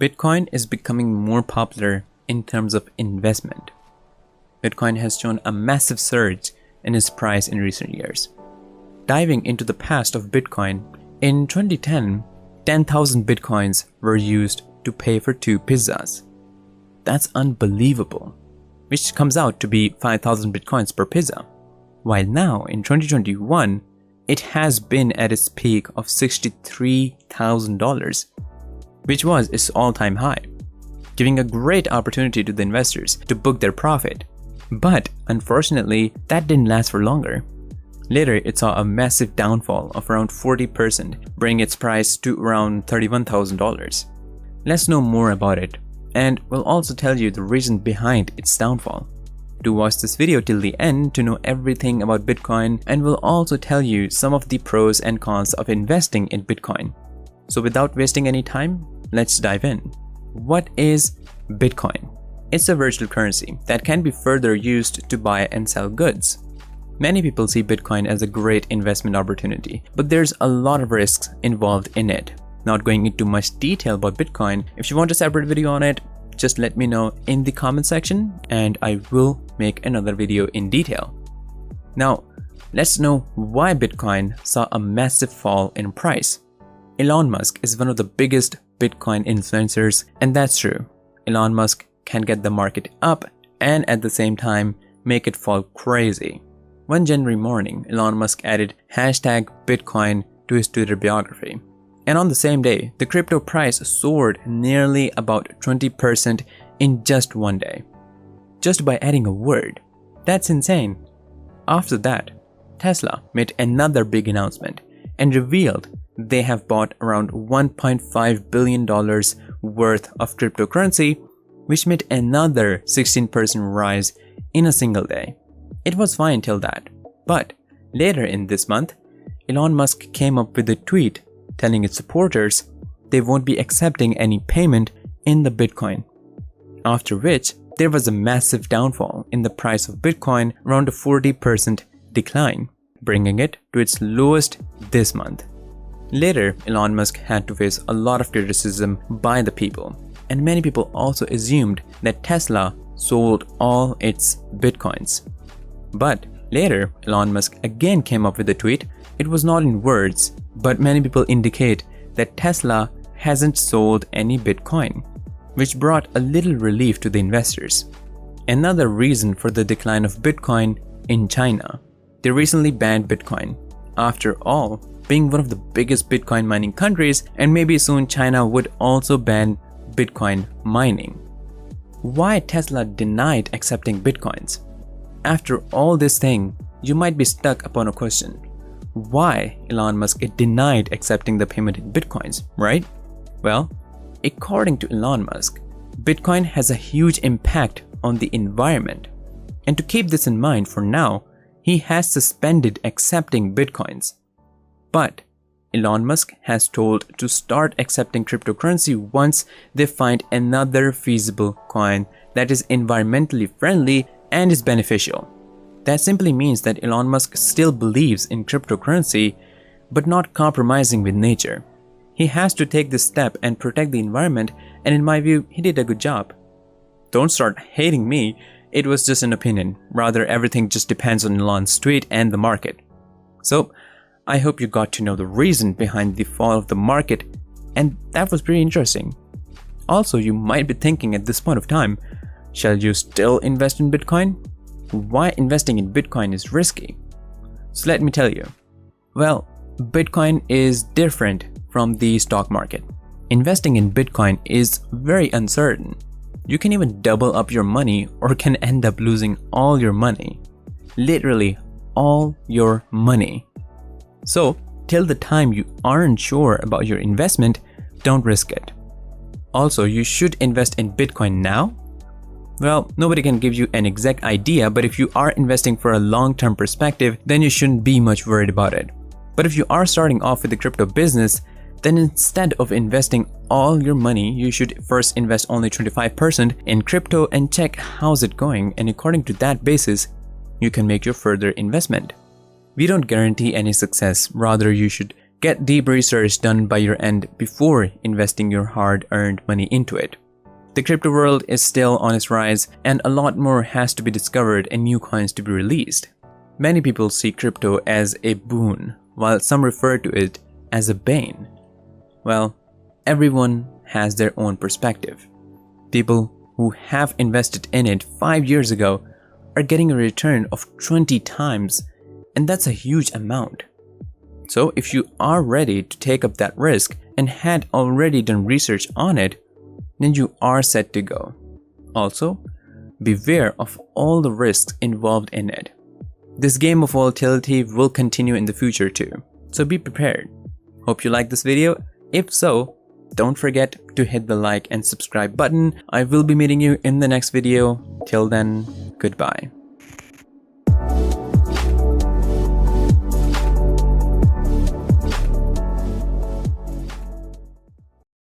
Bitcoin is becoming more popular in terms of investment. Bitcoin has shown a massive surge in its price in recent years. Diving into the past of Bitcoin, in 2010, 10,000 Bitcoins were used to pay for 2 pizzas. That's unbelievable, which comes out to be 5,000 Bitcoins per pizza. While now, in 2021, it has been at its peak of $63,000, which was its all-time high, giving a great opportunity to the investors to book their profit. But unfortunately, that didn't last for longer. Later, it saw a massive downfall of around 40%, bringing its price to around $31,000. Let's know more about it, and we'll also tell you the reason behind its downfall. Do watch this video till the end to know everything about Bitcoin, and we'll also tell you some of the pros and cons of investing in Bitcoin. So without wasting any time, let's dive in. What is Bitcoin? It's a virtual currency that can be further used to buy and sell goods. Many people see Bitcoin as a great investment opportunity, but there's a lot of risks involved in it. Not going into much detail about Bitcoin, if you want a separate video on it, just let me know in the comment section and I will make another video in detail. Now, let's know why Bitcoin saw a massive fall in price. Elon Musk is one of the biggest Bitcoin influencers, and that's true. Elon Musk can get the market up and at the same time make it fall crazy. One January morning, Elon Musk added #Bitcoin to his Twitter biography. And on the same day, the crypto price soared nearly about 20% in just one day. Just by adding a word. That's insane. After that, Tesla made another big announcement and revealed they have bought around $1.5 billion worth of cryptocurrency, which made another 16% rise in a single day. It was fine till that, but later in this month, Elon Musk came up with a tweet telling its supporters they won't be accepting any payment in the Bitcoin. After which, there was a massive downfall in the price of Bitcoin, around a 40% decline, bringing it to its lowest this month. Later, Elon Musk had to face a lot of criticism by the people, and many people also assumed that Tesla sold all its Bitcoins. But later, Elon Musk again came up with a tweet. It was not in words, but many people indicate that Tesla hasn't sold any Bitcoin, which brought a little relief to the investors. Another reason for the decline of Bitcoin in China. They recently banned Bitcoin. After all, being one of the biggest Bitcoin mining countries, and maybe soon China would also ban Bitcoin mining. Why Tesla denied accepting Bitcoins? After all this thing, you might be stuck upon a question. Why Elon Musk denied accepting the payment in Bitcoins, right? Well, according to Elon Musk, Bitcoin has a huge impact on the environment. And to keep this in mind for now, he has suspended accepting Bitcoins. But Elon Musk has told to start accepting cryptocurrency once they find another feasible coin that is environmentally friendly and is beneficial. That simply means that Elon Musk still believes in cryptocurrency, but not compromising with nature. He has to take this step and protect the environment, and in my view, he did a good job. Don't start hating me, it was just an opinion. Rather, everything just depends on Elon's tweet and the market. So, I hope you got to know the reason behind the fall of the market, and that was pretty interesting. Also, you might be thinking at this point of time, shall you still invest in Bitcoin? Why investing in Bitcoin is risky? So let me tell you. Well, Bitcoin is different from the stock market. Investing in Bitcoin is very uncertain. You can even double up your money or can end up losing all your money. Literally all your money. So, till the time you aren't sure about your investment, don't risk it. Also, you should invest in Bitcoin now. Well, nobody can give you an exact idea, but if you are investing for a long-term perspective, then you shouldn't be much worried about it. But if you are starting off with the crypto business, then instead of investing all your money, you should first invest only 25% in crypto and check how's it going, and according to that basis, you can make your further investment. We don't guarantee any success, rather you should Get deep research done by your end before investing your hard-earned money into it. The crypto world is still on its rise, and a lot more has to be discovered and new coins to be released. Many people see crypto as a boon, while some refer to it as a bane. Well, everyone has their own perspective. People who have invested in it 5 years ago are getting a return of 20 times, and that's a huge amount. So if you are ready to take up that risk and had already done research on it, then you are set to go. Also, beware of all the risks involved in it. This game of volatility will continue in the future too, so be prepared. Hope you liked this video. If so, don't forget to hit the like and subscribe button. I will be meeting you in the next video. Till then, goodbye.